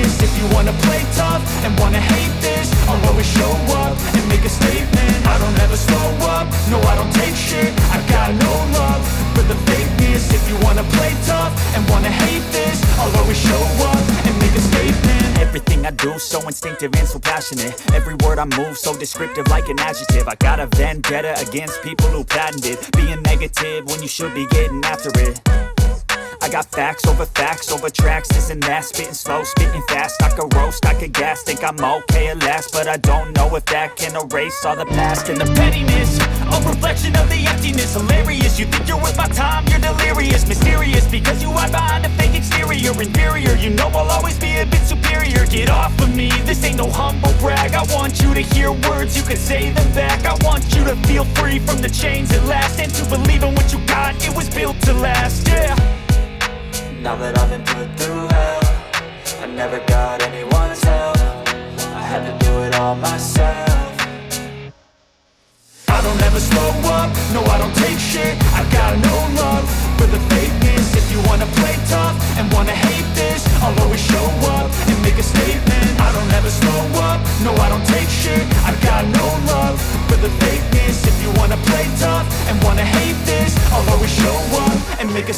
fakeness. If you wanna play tough and wanna hate this, I'll always show up and make a statement. I don't ever slow up, no I don't take shit. I got no love for the fakeness. If you wanna play tough and wanna hate this, I'll always show up and make a statement. Everything I do so instinctive and so passionate. Every word I move so descriptive like an adjective. I got a vendetta against people who patented being negative when you should be getting after it. I got facts over tracks, this and that. Spitting slow, spitting fast, I could roast, I could gas. Think I'm okay at last, but I don't know if that can erase all the past. And the pettiness, a reflection of the emptiness. Hilarious, you think you're worth my time, you're delirious. Mysterious, because you hide behind a fake exterior. Inferior, you know I'll always be a bit superior. Get off of me, this ain't no humble brag. I want you to hear words, you can say them back. I want you to feel free from the chains at last, and to believe in what you got, it was built to last, yeah. Now that I've been put through hell, I never got anyone's help. I had to do it all myself. I don't ever slow up, no I don't take shit. I got no love for the fakeness. If you wanna play tough and wanna hate this, I'll always show up and make a statement. I don't ever slow up, no I don't take shit. I got no love for the fakeness. If you wanna play tough and wanna hate this, I'll always show up and make a